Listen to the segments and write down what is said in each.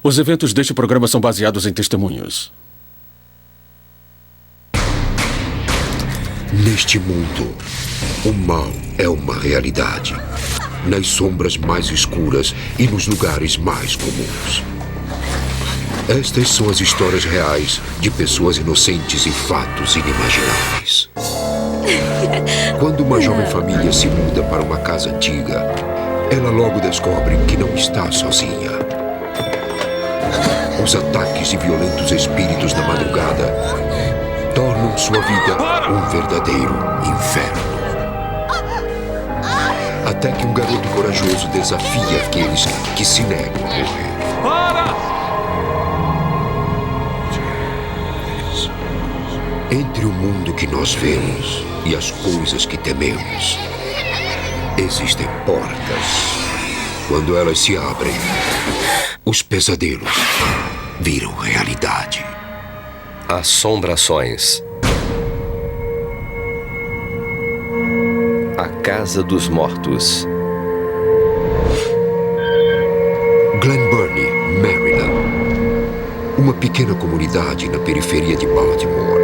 Os eventos deste programa são baseados em testemunhos. Neste mundo, o mal é uma realidade. Nas sombras mais escuras e nos lugares mais comuns. Estas são as histórias reais de pessoas inocentes e fatos inimagináveis. Quando uma jovem família se muda para uma casa antiga, ela logo descobre que não está sozinha. Os ataques de violentos espíritos na madrugada tornam sua vida um verdadeiro inferno. Até que um garoto corajoso desafia aqueles que se negam a morrer. Entre o mundo que nós vemos e as coisas que tememos, existem portas. Quando elas se abrem, os pesadelos viram realidade. Assombrações. A Casa dos Mortos. Glen Burnie, Maryland. Uma pequena comunidade na periferia de Baltimore.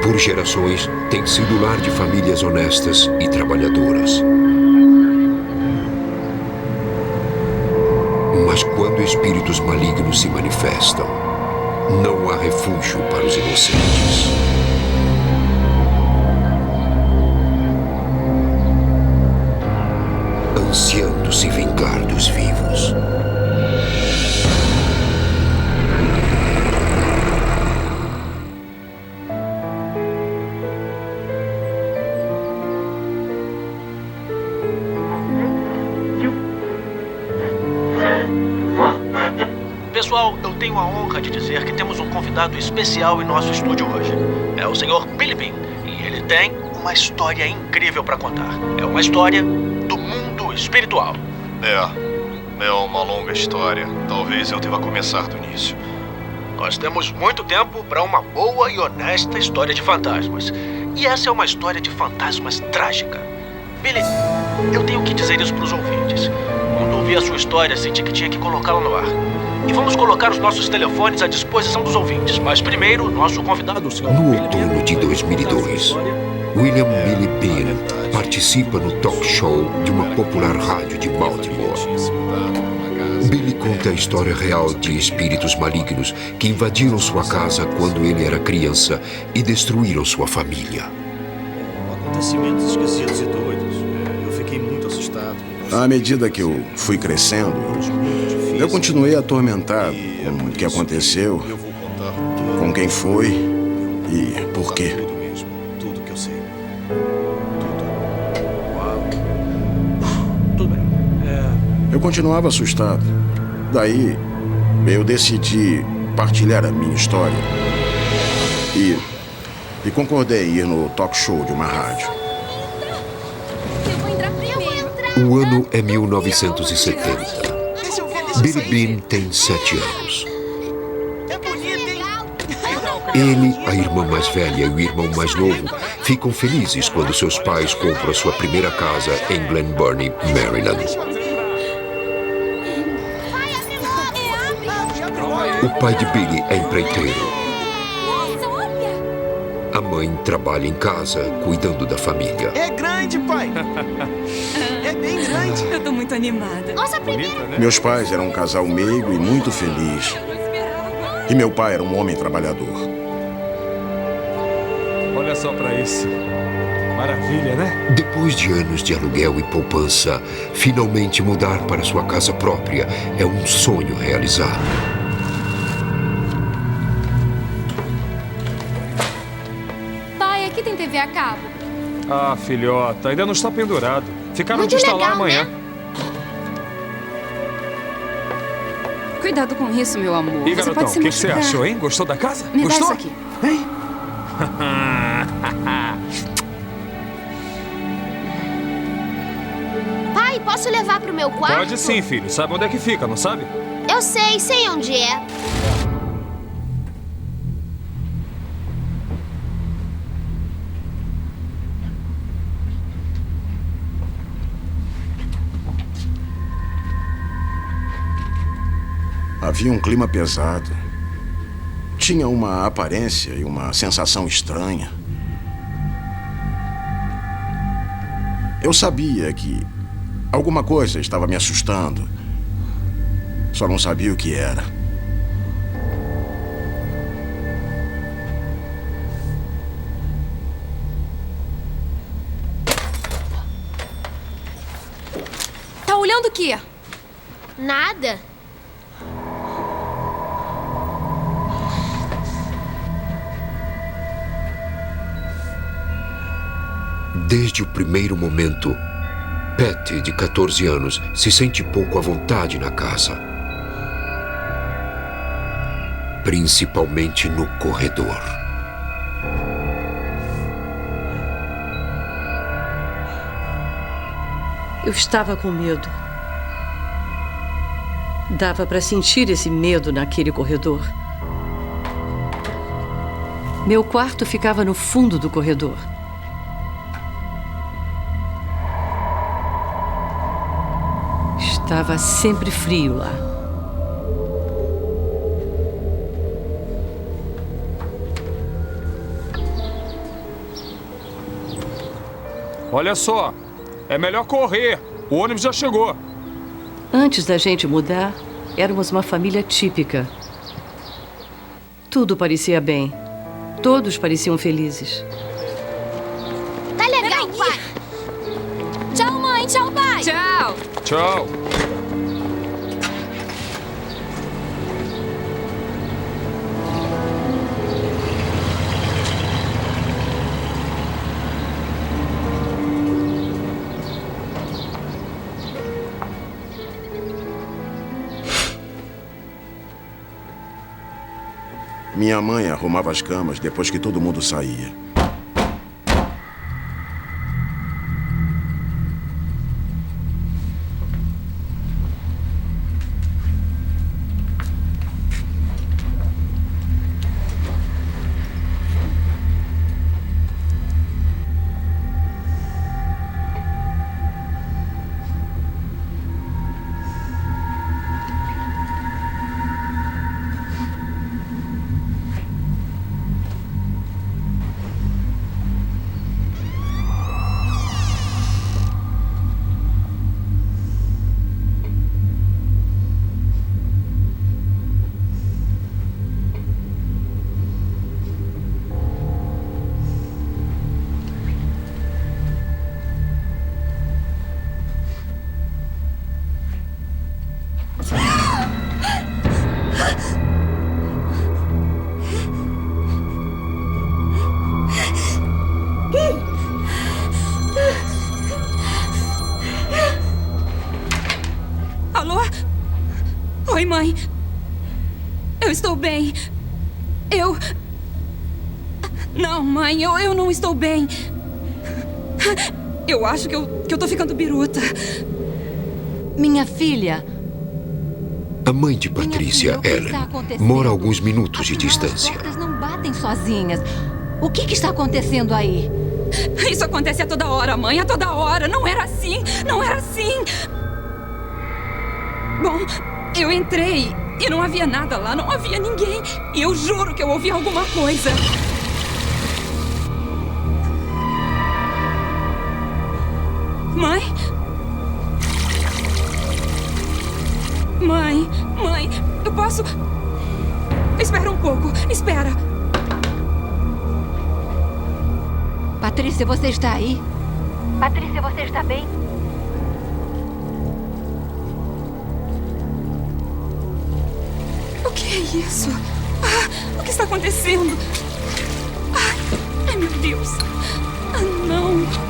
Por gerações, tem sido lar de famílias honestas e trabalhadoras. Mas quando espíritos malignos se manifestam, não há refúgio para os inocentes. Ansiando se vingar dos vivos. Pessoal, eu tenho a honra de dizer que temos um convidado especial em nosso estúdio hoje. É o Sr. Billy Bean. E ele tem uma história incrível para contar. É uma história do mundo espiritual. É uma longa história. Talvez eu deva começar do início. Nós temos muito tempo para uma boa e honesta história de fantasmas. E essa é uma história de fantasmas trágica. Billy, eu tenho que dizer isso para os ouvintes. Quando ouvi a sua história, senti que tinha que colocá-la no ar. E vamos colocar os nossos telefones à disposição dos ouvintes. Mas primeiro, nosso convidado, o Sr. No outono de 2002, William Billy Bean participa no talk show de uma popular rádio de Baltimore. Billy conta a história real de espíritos malignos que invadiram sua casa quando ele era criança e destruíram sua família. Acontecimentos esquisitos e doidos. Eu fiquei muito assustado. À medida que eu fui crescendo, eu continuei atormentado com o que aconteceu, com quem foi e por quê. Tudo que eu sei. Tudo bem. Eu continuava assustado. Daí, eu decidi partilhar a minha história. E concordei em ir no talk show de uma rádio. O ano é 1970. Billy Bean tem 7 anos. Ele, a irmã mais velha e o irmão mais novo ficam felizes quando seus pais compram a sua primeira casa em Glen Burnie, Maryland. O pai de Billy é empreiteiro. A mãe trabalha em casa, cuidando da família. É grande, pai! É bem grande. Eu tô muito animada. Nossa primeira... Meus pais eram um casal meigo e muito feliz. E meu pai era um homem trabalhador. Olha só pra isso. Maravilha, né? Depois de anos de aluguel e poupança, finalmente mudar para sua casa própria é um sonho realizado. Pai, aqui tem TV a cabo. Ah, filhota, ainda não está pendurado. Ficaram Muito de instalar legal, amanhã. né? Cuidado com isso, meu amor. E Você garotão, pode o se que você machucar. achou, hein? Gostou da casa? Me dá Gostou? isso aqui. Hein? Pai, posso levar pro meu quarto? Pode sim, filho. Sabe onde é que fica, não sabe? Eu sei onde é. Havia um clima pesado. Tinha uma aparência e uma sensação estranha. Eu sabia que alguma coisa estava me assustando. Só não sabia o que era. Tá olhando o quê? Nada. Desde o primeiro momento, Patty, de 14 anos, se sente pouco à vontade na casa. Principalmente no corredor. Eu estava com medo. Dava para sentir esse medo naquele corredor. Meu quarto ficava no fundo do corredor. Estava sempre frio lá. Olha só, é melhor correr. O ônibus já chegou. Antes da gente mudar, éramos uma família típica. Tudo parecia bem. Todos pareciam felizes. Tá legal, pai. Tchau, mãe. Tchau, pai. Tchau. Tchau. Minha mãe arrumava as camas depois que todo mundo saía. Alô? Oi, mãe. Eu estou bem. Não, mãe, eu não estou bem. Eu acho que eu tô ficando biruta. Minha filha. A mãe de Patrícia, Ellen, mora a alguns minutos de distância. As portas não batem sozinhas. O que está acontecendo aí? Isso acontece a toda hora, mãe, a toda hora. Não era assim, não era assim. Bom, eu entrei e não havia nada lá, não havia ninguém. E eu juro que eu ouvi alguma coisa. Mãe? Mãe, eu posso... Espera um pouco, espera. Patrícia, você está aí? Patrícia, você está bem? O que é isso? O que está acontecendo? Ai, meu Deus. Não.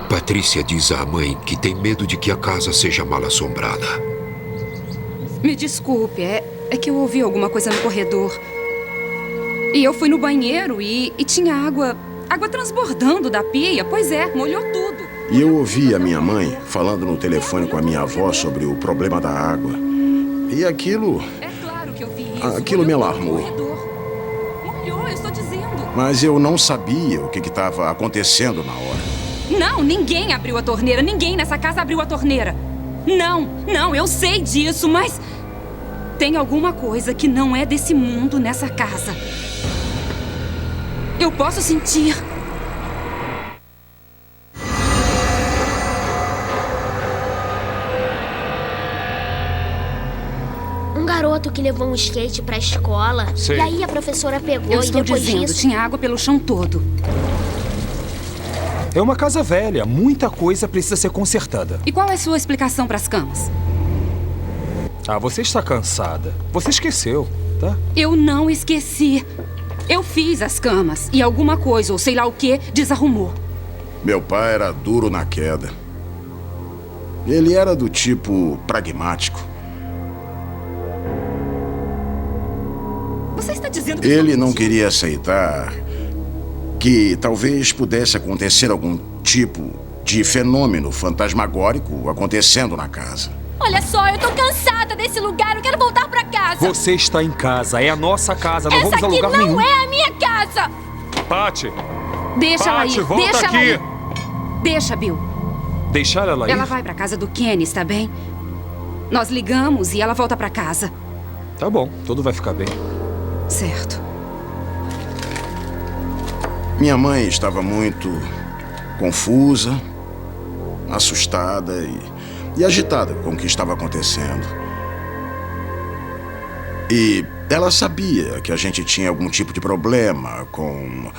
Patrícia diz à mãe que tem medo de que a casa seja mal assombrada. Me desculpe, é que eu ouvi alguma coisa no corredor. E eu fui no banheiro e tinha água transbordando da pia. Pois é, molhou tudo. E eu ouvi a minha mãe falando no telefone com a minha avó sobre o problema da água. E aquilo... É claro que eu vi isso. Aquilo me alarmou. Molhou, eu estou dizendo. Mas eu não sabia o que estava acontecendo na hora. Não, ninguém abriu a torneira. Ninguém nessa casa abriu a torneira. Não, eu sei disso, mas... tem alguma coisa que não é desse mundo nessa casa. Eu posso sentir. Um garoto que levou um skate pra escola. Sim. E aí a professora pegou Eu e estou depois dizendo, disso... tinha água pelo chão todo. É uma casa velha. Muita coisa precisa ser consertada. E qual é a sua explicação para as camas? Ah, você está cansada. Você esqueceu, tá? Eu não esqueci. Eu fiz as camas e alguma coisa, ou sei lá o que, desarrumou. Meu pai era duro na queda. Ele era do tipo pragmático. Você está dizendo que... Ele não queria aceitar que talvez pudesse acontecer algum tipo de fenômeno fantasmagórico acontecendo na casa. Olha só, eu tô cansada desse lugar, eu quero voltar pra casa. Você está em casa. É a nossa casa. Não Essa vamos a aqui lugar não nenhum. é a minha casa. Patty! Deixa ela Patty, ir, volta deixa aqui. ela ir. Deixa, Bill. Deixar ela ir? Ela vai pra casa do Kenny, está bem? Nós ligamos e ela volta pra casa. Tá bom, tudo vai ficar bem. Certo. Minha mãe estava muito confusa, assustada e agitada com o que estava acontecendo. E ela sabia que a gente tinha algum tipo de problema com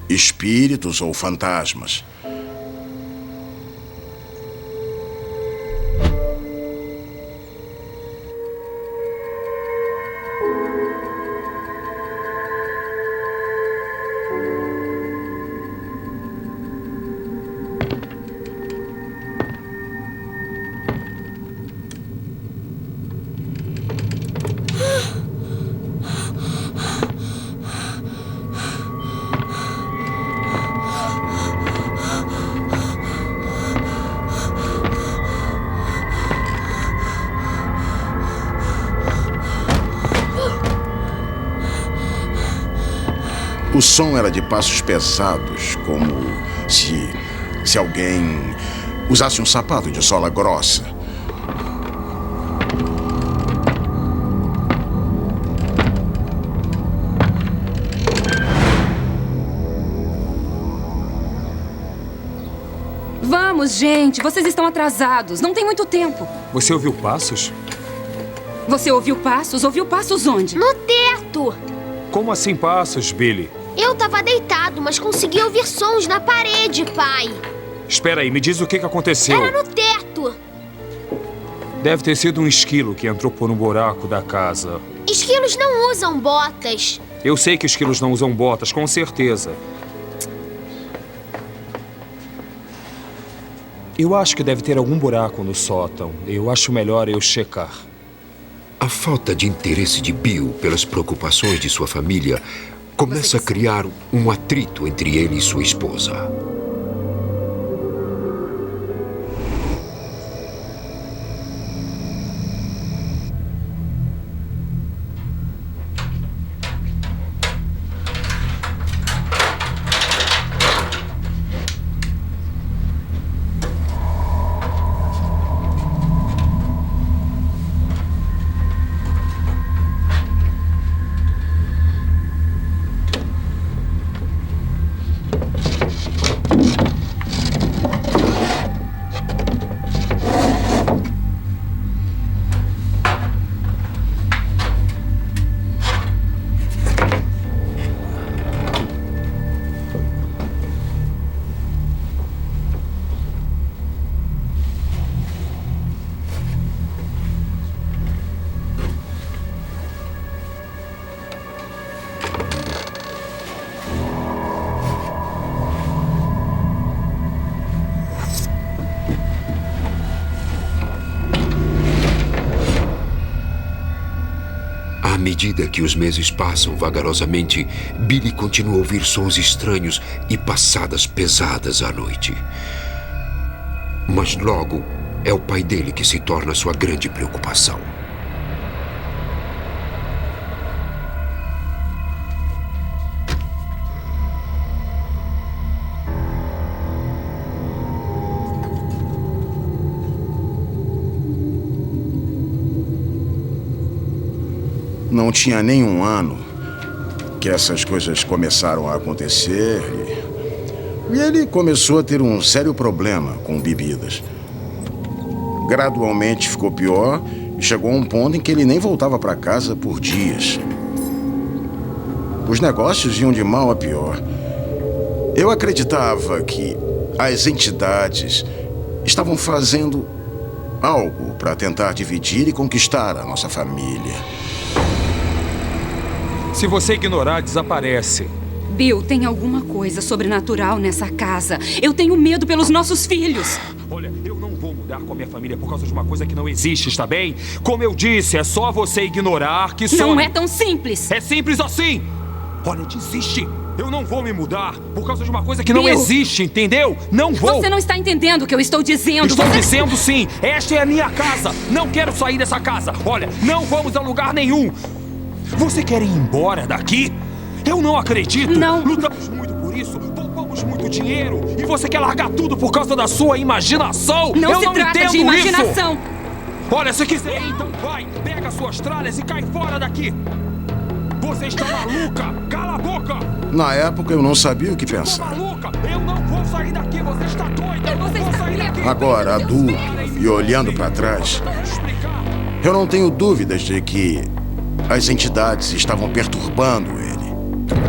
espíritos ou fantasmas. O som era de passos pesados, como se alguém usasse um sapato de sola grossa. Vamos, gente, vocês estão atrasados. Não tem muito tempo. Você ouviu passos? Você ouviu passos? Ouviu passos onde? No teto. Como assim passos, Billy? Eu tava deitado, mas consegui ouvir sons na parede, pai. Espera aí, me diz o que aconteceu. Era no teto. Deve ter sido um esquilo que entrou por um buraco da casa. Esquilos não usam botas. Eu sei que esquilos não usam botas, com certeza. Eu acho que deve ter algum buraco no sótão. Eu acho melhor eu checar. A falta de interesse de Bill pelas preocupações de sua família começa a criar um atrito entre ele e sua esposa. medida que os meses passam vagarosamente, Billy continua a ouvir sons estranhos e passadas pesadas à noite. Mas logo é o pai dele que se torna sua grande preocupação. Não tinha nem um ano que essas coisas começaram a acontecer e ele começou a ter um sério problema com bebidas. Gradualmente ficou pior e chegou a um ponto em que ele nem voltava para casa por dias. Os negócios iam de mal a pior. Eu acreditava que as entidades estavam fazendo algo para tentar dividir e conquistar a nossa família. Se você ignorar, desaparece. Bill, tem alguma coisa sobrenatural nessa casa. Eu tenho medo pelos nossos filhos. Olha, eu não vou mudar com a minha família por causa de uma coisa que não existe, está bem? Como eu disse, é só você ignorar que Não é tão simples. É simples assim! Olha, desiste! Eu não vou me mudar por causa de uma coisa que não Bill! existe, entendeu? Não vou! Você não está entendendo o que eu estou dizendo. Estou dizendo sim! Esta é a minha casa! Não quero sair dessa casa! Olha, não vamos a lugar nenhum! Você quer ir embora daqui? Eu não acredito! Não! Lutamos muito por isso, poupamos muito dinheiro e você quer largar tudo por causa da sua imaginação? Não eu se não trata entendo de imaginação! Isso. Olha, se quiser, então vai! Pega suas tralhas e cai fora daqui! Você está maluca! Cala a boca! Na época eu não sabia o que pensar. Maluca! Eu não vou sair daqui! Você está doida! Eu não vou sair daqui! Agora, adulto e olhando para trás, eu não tenho dúvidas de que as entidades estavam perturbando ele.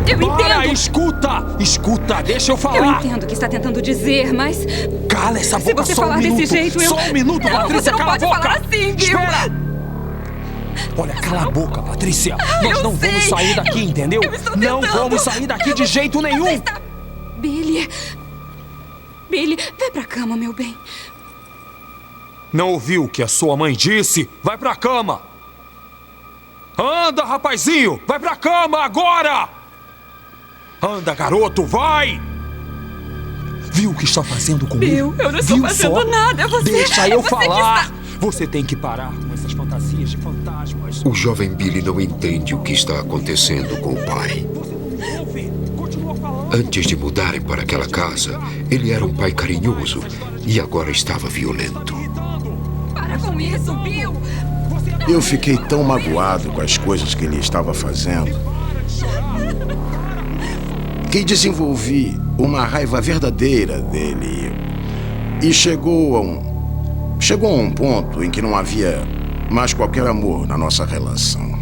Eu Para, entendo! escuta! Escuta, deixa eu falar! Eu entendo o que está tentando dizer, mas... Cala essa boca, Se você só falar um minuto! desse jeito, eu... Só um minuto, não, Patrícia, você não cala pode a boca! falar assim, Bill! Espera! Olha, cala a boca, Patrícia! Nós não vamos sair daqui, entendeu? Não vamos sair daqui de jeito nenhum! Billy... Billy, vai pra cama, meu bem. Não ouviu o que a sua mãe disse? Vai pra cama! Anda, rapazinho! Vai pra cama agora! Anda, garoto, vai! Viu o que está fazendo comigo? Bill, eu não estou fazendo nada, é você... Deixa eu você falar! Você tem que parar com essas fantasias de fantasmas. O jovem Billy não entende o que está acontecendo com o pai. Antes de mudarem para aquela casa, ele era um pai carinhoso e agora estava violento. Para com isso, Bill! Eu fiquei tão magoado com as coisas que ele estava fazendo que desenvolvi uma raiva verdadeira dele. E chegou a um ponto em que não havia mais qualquer amor na nossa relação.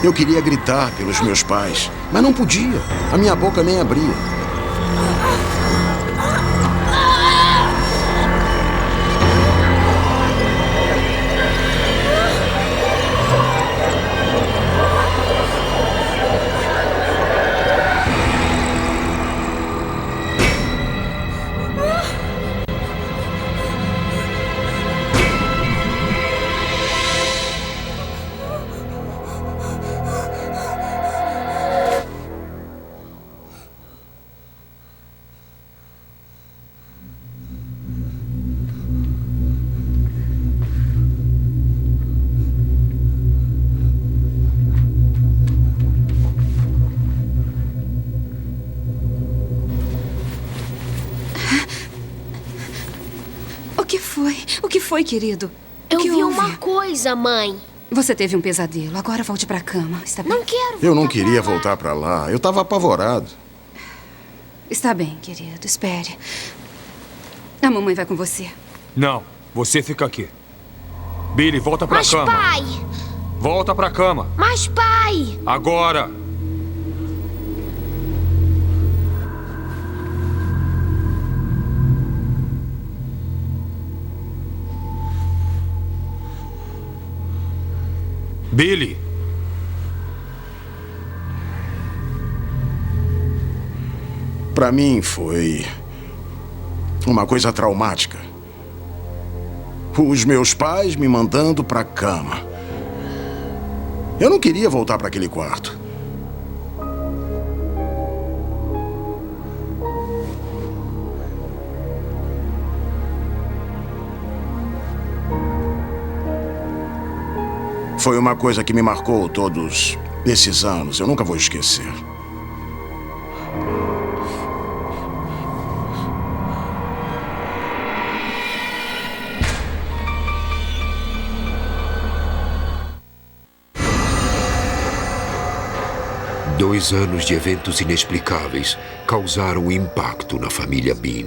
Eu queria gritar pelos meus pais, mas não podia. A minha boca nem abria. O que foi, querido? Eu que vi houve? uma coisa, mãe. Você teve um pesadelo. Agora volte pra cama. Está bem? Não quero. Eu não queria voltar pra lá. Eu estava apavorado. Está bem, querido. Espere. A mamãe vai com você. Não, você fica aqui. Billy, volta pra Mas, cama. pai! Volta pra cama. Mas, pai! Agora! Billy! Pra mim foi uma coisa traumática. Os meus pais me mandando pra cama. Eu não queria voltar pra aquele quarto. Foi uma coisa que me marcou todos esses anos. Eu nunca vou esquecer. Dois anos de eventos inexplicáveis causaram impacto na família Bean.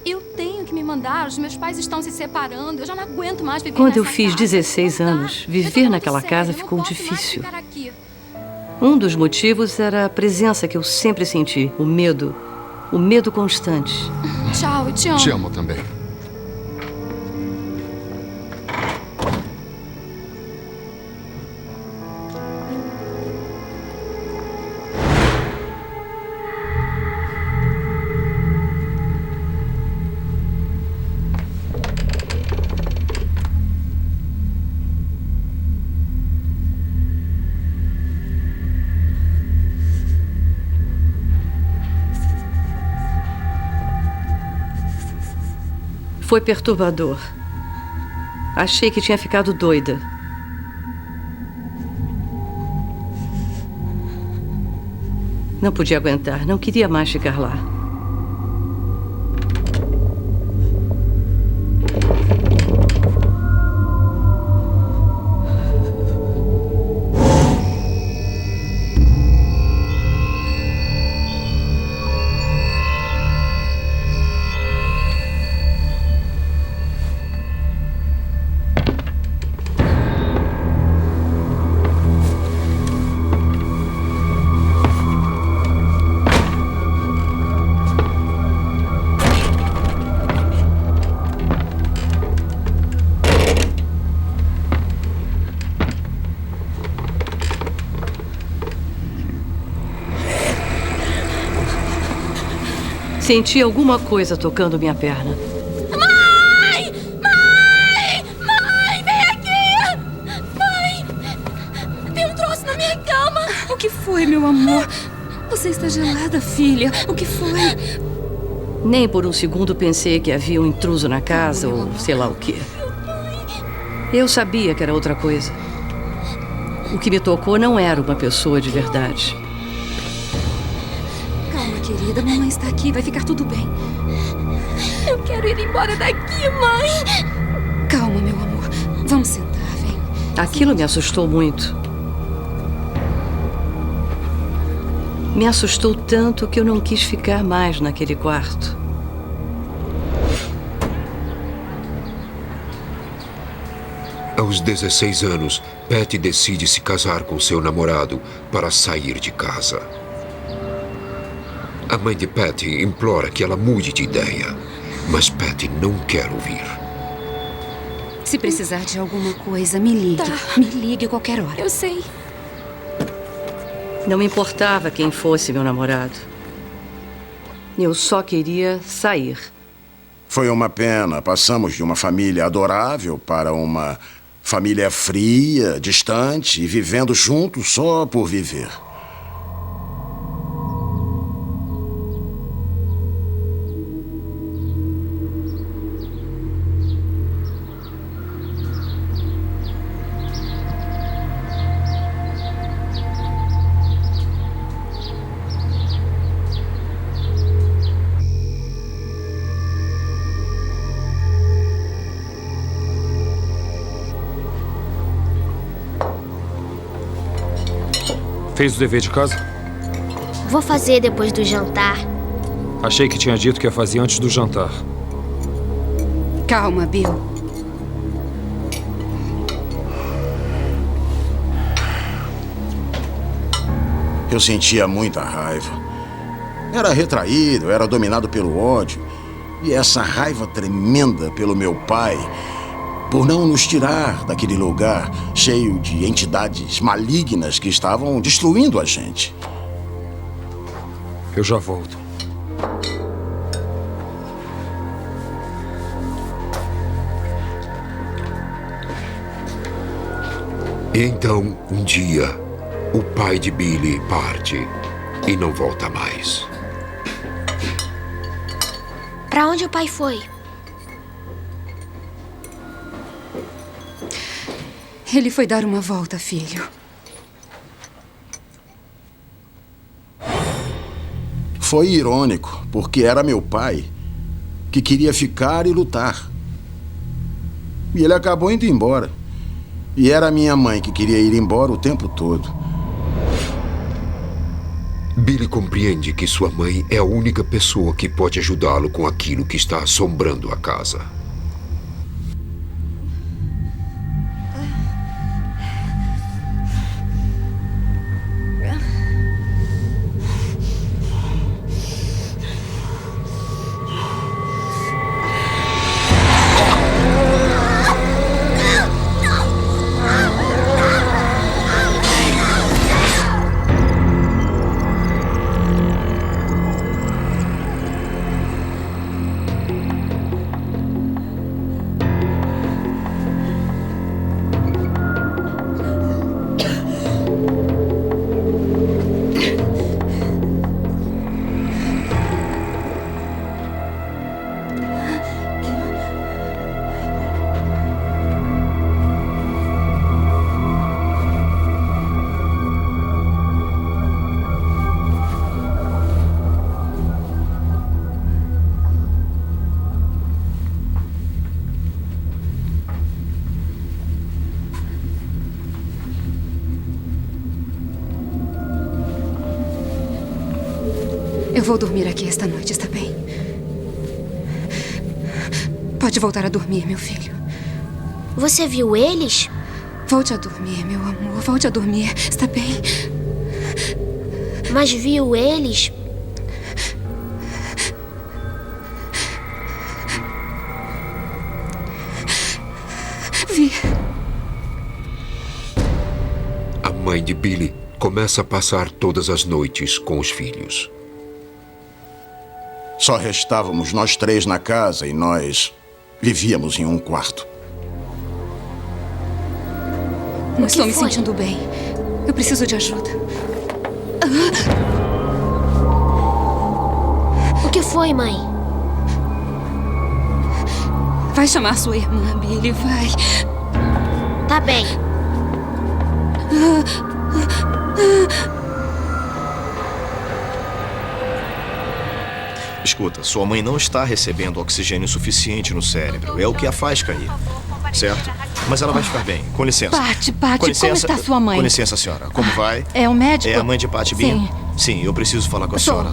Eu tenho que me mandar. Os meus pais estão se separando. Eu já não aguento mais viver Quando eu nessa fiz casa. 16 Não dá. anos, Eu tô viver falando naquela sério, casa eu não ficou posso mais difícil. ficar aqui. Um dos motivos era a presença que eu sempre senti, o medo. O medo constante. Tchau, eu te amo. Te amo também. Foi perturbador. Achei que tinha ficado doida. Não podia aguentar, não queria mais ficar lá. Senti alguma coisa tocando minha perna. Mãe! Mãe! Mãe, vem aqui! Mãe! Tem um troço na minha cama! O que foi, meu amor? Você está gelada, filha. O que foi? Nem por um segundo pensei que havia um intruso na casa ou sei lá o quê. Eu sabia que era outra coisa. O que me tocou não era uma pessoa de verdade. Calma, querida. Mamãe está aqui. Vai ficar tudo bem. Eu quero ir embora daqui, mãe. Calma, meu amor. Vamos sentar, vem. Aquilo me assustou muito. Me assustou tanto que eu não quis ficar mais naquele quarto. Aos 16 anos, Patty decide se casar com seu namorado para sair de casa. A mãe de Patty implora que ela mude de ideia, mas Patty não quer ouvir. Se precisar de alguma coisa, me ligue. Tá. Me ligue a qualquer hora. Eu sei. Não me importava quem fosse meu namorado. Eu só queria sair. Foi uma pena. Passamos de uma família adorável para uma família fria, distante e vivendo juntos só por viver. Fez o dever de casa? Vou fazer depois do jantar. Achei que tinha dito que ia fazer antes do jantar. Calma, Bill. Eu sentia muita raiva. Era retraído, era dominado pelo ódio. E essa raiva tremenda pelo meu pai, por não nos tirar daquele lugar cheio de entidades malignas que estavam destruindo a gente. Eu já volto. E então, um dia, o pai de Billy parte e não volta mais. Pra onde o pai foi? Ele foi dar uma volta, filho. Foi irônico, porque era meu pai que queria ficar e lutar. E ele acabou indo embora. E era minha mãe que queria ir embora o tempo todo. Billy compreende que sua mãe é a única pessoa que pode ajudá-lo com aquilo que está assombrando a casa. Eu vou dormir aqui esta noite, está bem? Pode voltar a dormir, meu filho. Você viu eles? Volte a dormir, meu amor. Volte a dormir, está bem? Mas viu eles? Vi. A mãe de Billy começa a passar todas as noites com os filhos. Só restávamos nós três na casa e nós vivíamos em um quarto. Não estou me sentindo bem. Eu preciso de ajuda. O que foi, mãe? Vai chamar sua irmã, Billy, vai. Tá bem. Escuta, sua mãe não está recebendo oxigênio suficiente no cérebro. É o que a faz cair. Certo? Mas ela vai ficar bem. Com licença. Patty, Com licença. como está sua mãe? Com licença, senhora. Como vai? É o médico? É a mãe de Patty Bean? Sim. Sim, eu preciso falar com a senhora.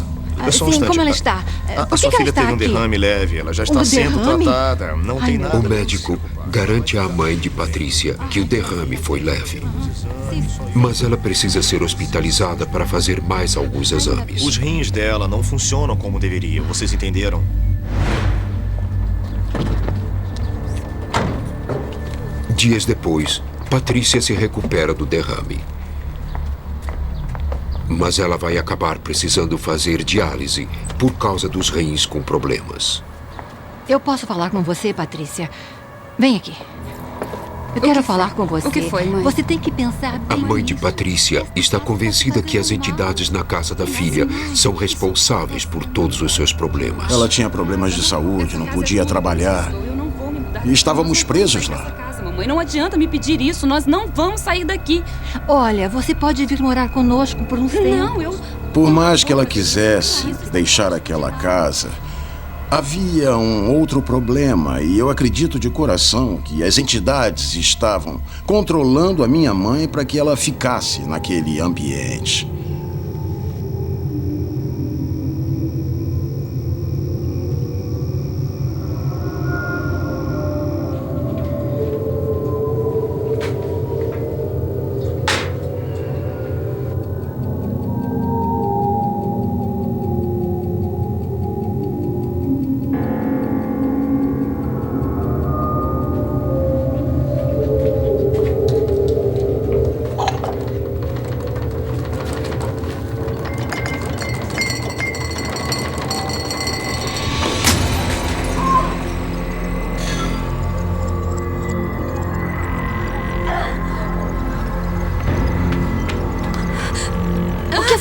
Só um Sim, instante. como ela está? A Por sua que filha ela está teve um aqui? derrame leve. Ela já está sendo derrame? tratada. Não tem nada. O médico garante à mãe de Patrícia que o derrame foi leve. Mas ela precisa ser hospitalizada para fazer mais alguns exames. Os rins dela não funcionam como deveriam. Vocês entenderam? Dias depois, Patrícia se recupera do derrame. Mas ela vai acabar precisando fazer diálise por causa dos rins com problemas. Eu posso falar com você, Patrícia? Vem aqui. Eu quero falar com você. O que foi, mãe? Você tem que pensar A bem mãe de nisso. Patrícia está convencida que as entidades na casa da filha são responsáveis por todos os seus problemas. Ela tinha problemas de saúde, não podia trabalhar. Eu não vou me mudar. E estávamos presos lá. Casa, mamãe, não adianta me pedir isso. Nós não vamos sair daqui. Olha, você pode vir morar conosco por um tempo. Não, eu... Por mais que ela quisesse deixar aquela casa, havia um outro problema e eu acredito de coração que as entidades estavam controlando a minha mãe para que ela ficasse naquele ambiente.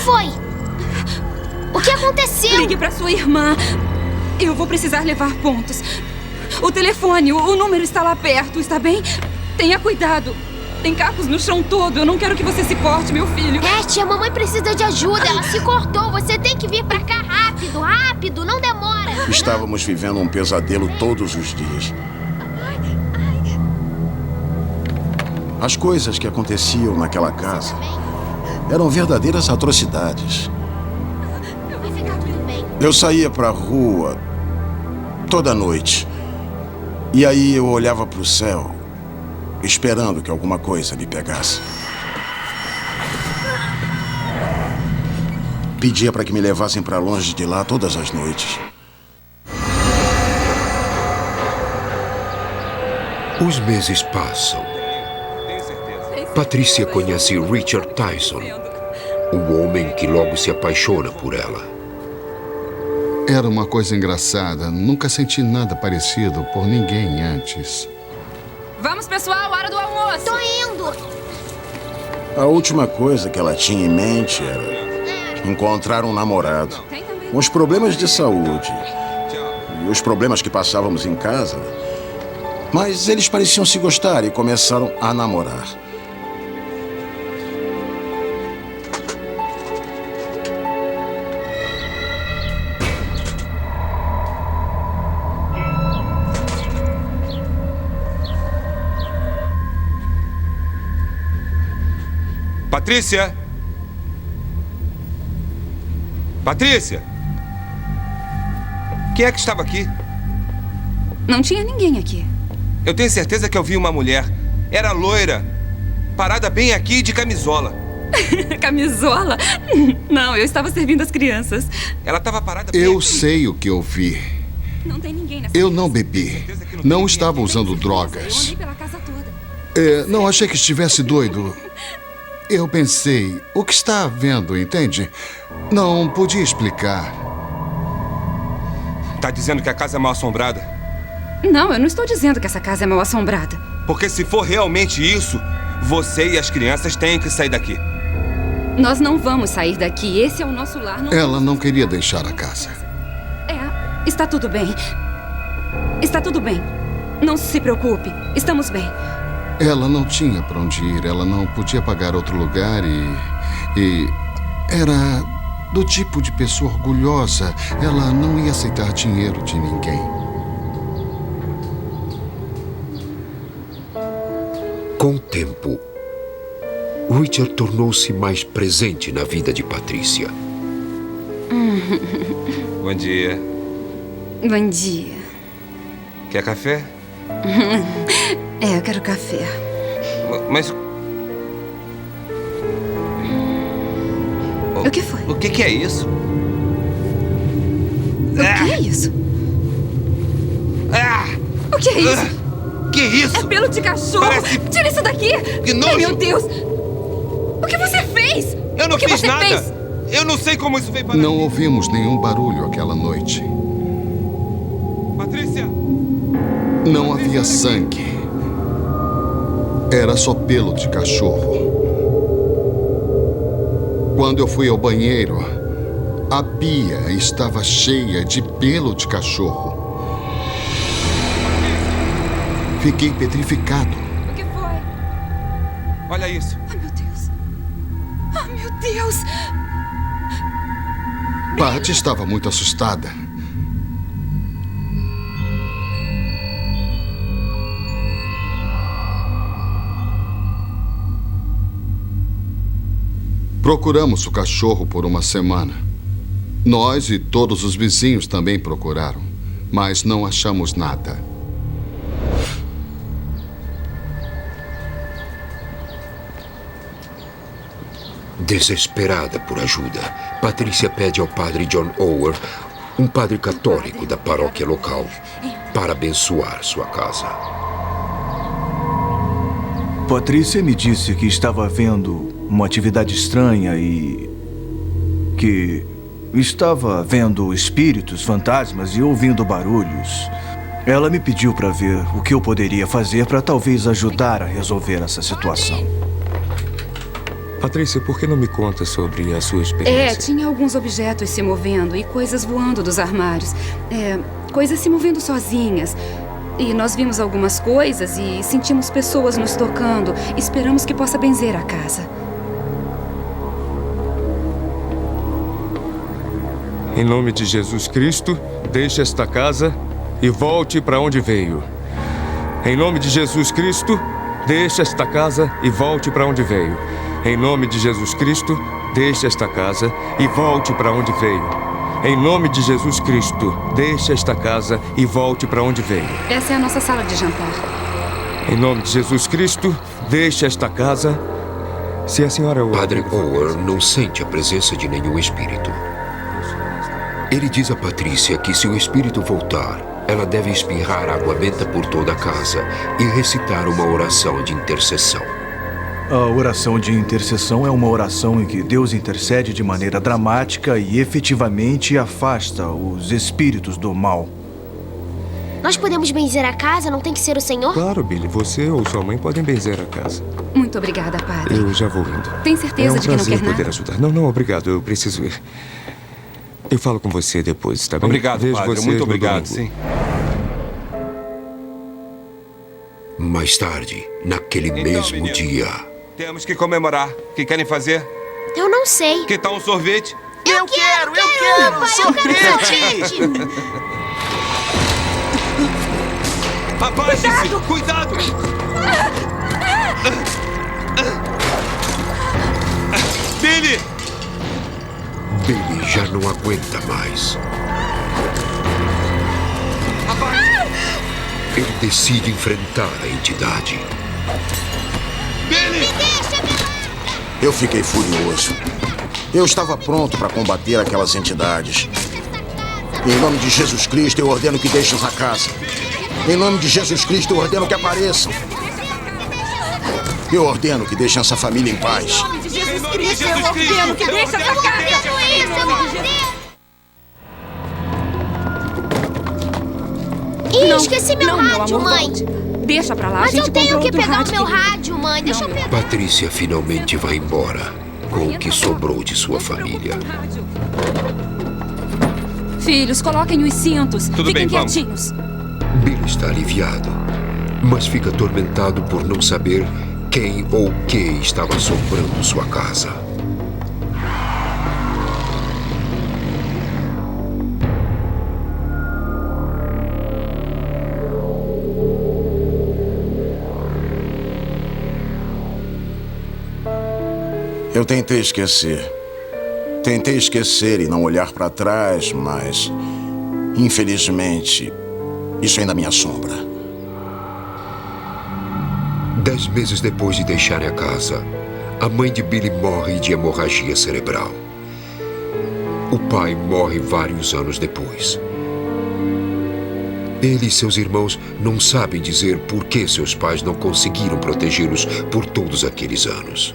foi? O que aconteceu? Ligue pra sua irmã. Eu vou precisar levar pontos. O telefone, o número está lá perto, está bem? Tenha cuidado. Tem cacos no chão todo. Eu não quero que você se corte, meu filho. Cat, a mamãe precisa de ajuda. Ela se cortou. Você tem que vir pra cá rápido, rápido. Não demora. Estávamos vivendo um pesadelo todos os dias. As coisas que aconteciam naquela casa eram verdadeiras atrocidades. Vai ficar tudo bem. Eu saía pra rua toda noite. E aí eu olhava pro céu, esperando que alguma coisa me pegasse. Pedia para que me levassem para longe de lá todas as noites. Os meses passam. Patrícia conhece Richard Tyson, um homem que logo se apaixona por ela. Era uma coisa engraçada. Nunca senti nada parecido por ninguém antes. Vamos, pessoal, hora do almoço. Tô indo. A última coisa que ela tinha em mente era encontrar um namorado. Com os problemas de saúde e os problemas que passávamos em casa. Mas eles pareciam se gostar e começaram a namorar. Patrícia! Patrícia! Quem é que estava aqui? Não tinha ninguém aqui. Eu tenho certeza que eu vi uma mulher. Era loira. Parada bem aqui de camisola. Camisola? Não, eu estava servindo as crianças. Ela estava parada bem Eu aqui. sei o que eu vi. Não tem ninguém nessa Eu casa. não bebi. Não estava usando Eu drogas. andei pela casa toda. Não achei que estivesse doido. Eu pensei, o que está havendo, entende? Não podia explicar. Tá dizendo que a casa é mal assombrada? Não, eu não estou dizendo que essa casa é mal assombrada. Porque se for realmente isso, você e as crianças têm que sair daqui. Nós não vamos sair daqui. Esse é o nosso lar. Ela não queria deixar a casa. Está tudo bem. Está tudo bem. Não se preocupe. Estamos bem. Ela não tinha para onde ir. Ela não podia pagar outro lugar e era do tipo de pessoa orgulhosa. Ela não ia aceitar dinheiro de ninguém. Com o tempo, Richard tornou-se mais presente na vida de Patrícia. Bom dia. Bom dia. Quer café? Eu quero café. Mas... O que foi? O que é isso? O que é isso? O que é isso? Que isso? É pelo de cachorro! Parece... Tira isso daqui! Que nojo! Ai, meu Deus! O que você fez? Eu não o que fiz você nada! Fez? Eu não sei como isso veio para Não ouvimos nenhum barulho aquela noite. Patrícia! Não havia sangue. Era só pelo de cachorro. Quando eu fui ao banheiro, a pia estava cheia de pelo de cachorro. Fiquei petrificado. O que foi? Olha isso. Ai, meu Deus. Ai, meu Deus. Pat estava muito assustada. Procuramos o cachorro por uma semana. Nós e todos os vizinhos também procuraram, mas não achamos nada. Desesperada por ajuda, Patrícia pede ao padre John Ower, um padre católico da paróquia local, para abençoar sua casa. Patrícia me disse que estava vendo uma atividade estranha e que estava vendo espíritos, fantasmas e ouvindo barulhos. Ela me pediu para ver o que eu poderia fazer para talvez ajudar a resolver essa situação. Patrícia, por que não me conta sobre a sua experiência? Tinha alguns objetos se movendo e coisas voando dos armários. Coisas se movendo sozinhas. E nós vimos algumas coisas e sentimos pessoas nos tocando. Esperamos que possa benzer a casa. Em nome de Jesus Cristo, deixe esta casa e volte para onde veio. Em nome de Jesus Cristo, deixe esta casa e volte para onde veio. Em nome de Jesus Cristo, deixe esta casa e volte para onde veio. Em nome de Jesus Cristo, deixe esta casa e volte para onde veio. Essa é a nossa sala de jantar. Em nome de Jesus Cristo, deixe esta casa. Se a senhora... Padre Owen não sente a presença de nenhum espírito. Ele diz a Patrícia que se o espírito voltar, ela deve espirrar água benta por toda a casa e recitar uma oração de intercessão. A oração de intercessão é uma oração em que Deus intercede de maneira dramática e efetivamente afasta os espíritos do mal. Nós podemos benzer a casa? Não tem que ser o Senhor? Claro, Billy. Você ou sua mãe podem benzer a casa. Muito obrigada, padre. Eu já vou indo. Tem certeza de que não quer nada? poder ajudar. Não, obrigado. Eu preciso ir. Eu falo com você depois, tá bem? Obrigado, Vejo padre. você Muito no obrigado, domingo. sim. Mais tarde, naquele mesmo menino. dia... Temos que comemorar. O que querem fazer? Eu não sei. Que tal um sorvete? Eu quero sorvete! Abaixe-se! Cuidado! Billy! Billy já não aguenta mais. Ele decide enfrentar a entidade. Billy! Eu fiquei furioso. Eu estava pronto para combater aquelas entidades. Em nome de Jesus Cristo, eu ordeno que deixem a casa. Em nome de Jesus Cristo, eu ordeno que apareçam. Eu ordeno que deixem essa família em paz. Em nome de Jesus Cristo, eu ordeno que deixe essa casa. Ih, esqueci meu rádio, amor, mãe. volte. Deixa pra lá, a Mas gente eu tenho comprou que outro pegar o rádio, meu querida. rádio, mãe. Deixa eu pegar. Patrícia finalmente vai embora com o que sobrou de sua família. Filhos, coloquem os cintos. Tudo Fiquem bem, vamos. quietinhos. Billy está aliviado, mas fica atormentado por não saber quem ou o que estava assombrando sua casa. Eu tentei esquecer. Tentei esquecer e não olhar para trás, mas... infelizmente, isso ainda me assombra. 10 meses depois de deixarem a casa, a mãe de Billy morre de hemorragia cerebral. O pai morre vários anos depois. Ele e seus irmãos não sabem dizer por que seus pais não conseguiram protegê-los por todos aqueles anos.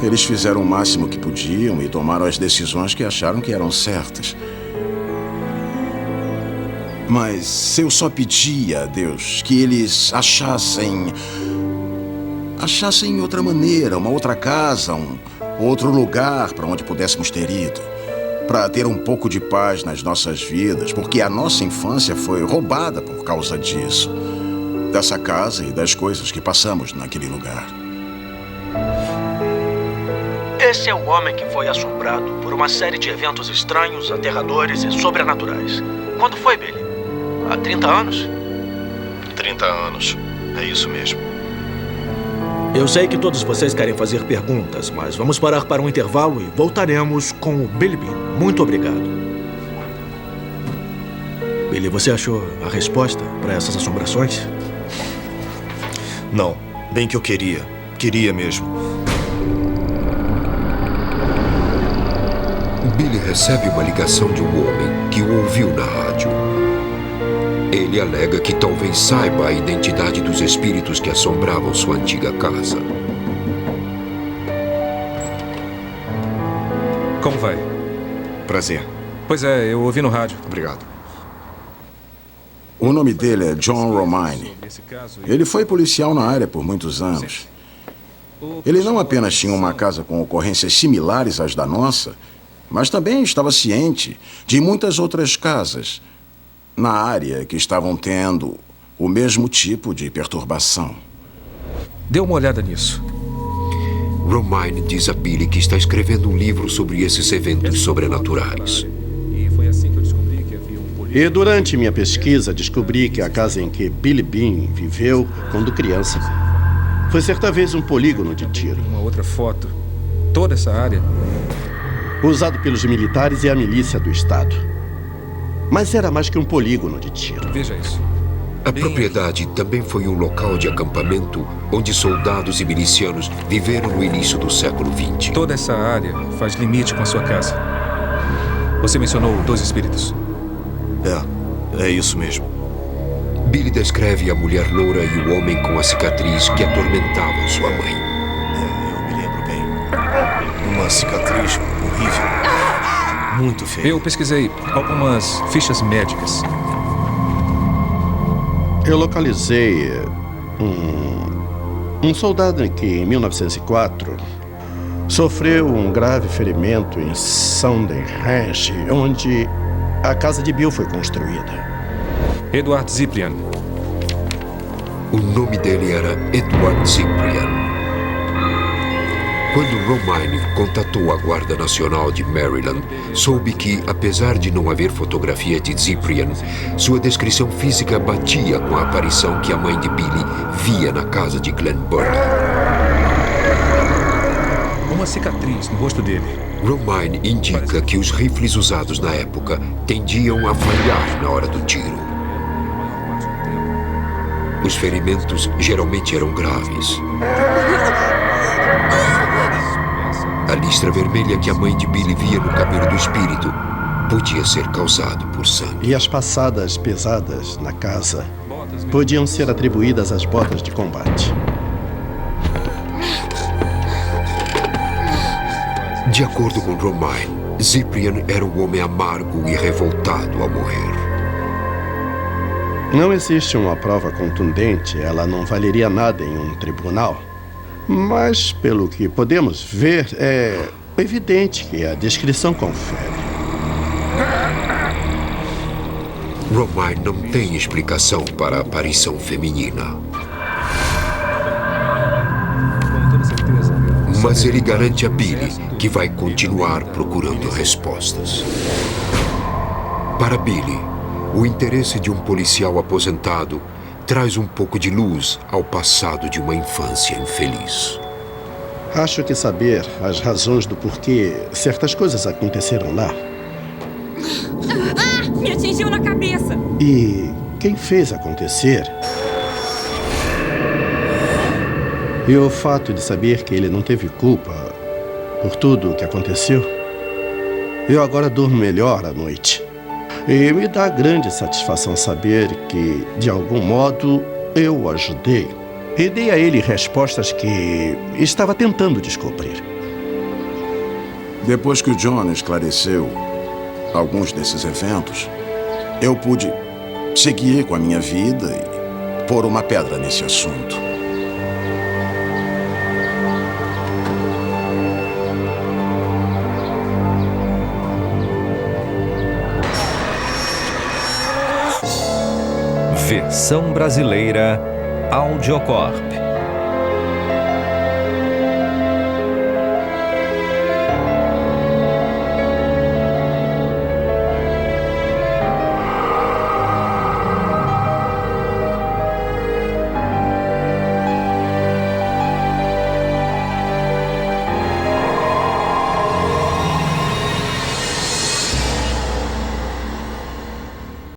Eles fizeram o máximo que podiam e tomaram as decisões que acharam que eram certas. Mas eu só pedia a Deus que eles achassem outra maneira, uma outra casa, outro lugar para onde pudéssemos ter ido. Para ter um pouco de paz nas nossas vidas, porque a nossa infância foi roubada por causa disso. Dessa casa e das coisas que passamos naquele lugar. Esse é o homem que foi assombrado por uma série de eventos estranhos, aterradores e sobrenaturais. Quando foi, Billy? Há 30 anos? 30 anos. É isso mesmo. Eu sei que todos vocês querem fazer perguntas, mas vamos parar para um intervalo e voltaremos com o Billy Bean. Muito obrigado. Billy, você achou a resposta para essas assombrações? Não. Bem que eu queria. Queria mesmo. Billy recebe uma ligação de um homem que o ouviu na rádio. Ele alega que talvez saiba a identidade dos espíritos que assombravam sua antiga casa. Como vai? Prazer. Pois é, eu ouvi no rádio. Obrigado. O nome dele é John Romine. Ele foi policial na área por muitos anos. Ele não apenas tinha uma casa com ocorrências similares às da nossa, mas também estava ciente de muitas outras casas na área que estavam tendo o mesmo tipo de perturbação. Dê uma olhada nisso. Romaine diz a Billy que está escrevendo um livro sobre esses eventos sobrenaturais. E foi assim que eu descobri que havia um polígono. E durante minha pesquisa, descobri que a casa em que Billy Bean viveu quando criança foi certa vez um polígono de tiro. Uma outra foto. Toda essa área. Usado pelos militares e a milícia do estado. Mas era mais que um polígono de tiro. Veja isso. A propriedade também foi um local de acampamento onde soldados e milicianos viveram no início do século XX. Toda essa área faz limite com a sua casa. Você mencionou 2 espíritos. É isso mesmo. Billy descreve a mulher loura e o homem com a cicatriz que atormentavam sua mãe. Eu me lembro bem. Uma cicatriz horrível. Muito feia. Eu pesquisei algumas fichas médicas. Eu localizei um soldado que, em 1904, sofreu um grave ferimento em Sunday Ranch, onde a casa de Bill foi construída. Edward Cyprian. O nome dele era Edward Cyprian. Quando Romaine contatou a Guarda Nacional de Maryland, soube que, apesar de não haver fotografia de Cyprian, sua descrição física batia com a aparição que a mãe de Billy via na casa de Glen Burnie. Uma cicatriz no rosto dele. Romaine indica que os rifles usados na época tendiam a falhar na hora do tiro. Os ferimentos geralmente eram graves. A listra vermelha que a mãe de Billy via no cabelo do espírito podia ser causado por sangue. E as passadas pesadas na casa podiam ser atribuídas às botas de combate. De acordo com Romaine, Cyprian era um homem amargo e revoltado ao morrer. Não existe uma prova contundente, ela não valeria nada em um tribunal. Mas, pelo que podemos ver, é evidente que a descrição confere. Romaine não tem explicação para a aparição feminina. Mas ele garante a Billy que vai continuar procurando respostas. Para Billy, o interesse de um policial aposentado traz um pouco de luz ao passado de uma infância infeliz. Acho que saber as razões do porquê certas coisas aconteceram lá. Me atingiu na cabeça! E quem fez acontecer. E o fato de saber que ele não teve culpa por tudo o que aconteceu. Eu agora durmo melhor à noite. E me dá grande satisfação saber que, de algum modo, eu o ajudei. E dei a ele respostas que estava tentando descobrir. Depois que o John esclareceu alguns desses eventos, eu pude seguir com a minha vida e pôr uma pedra nesse assunto. Versão brasileira Audiocorp.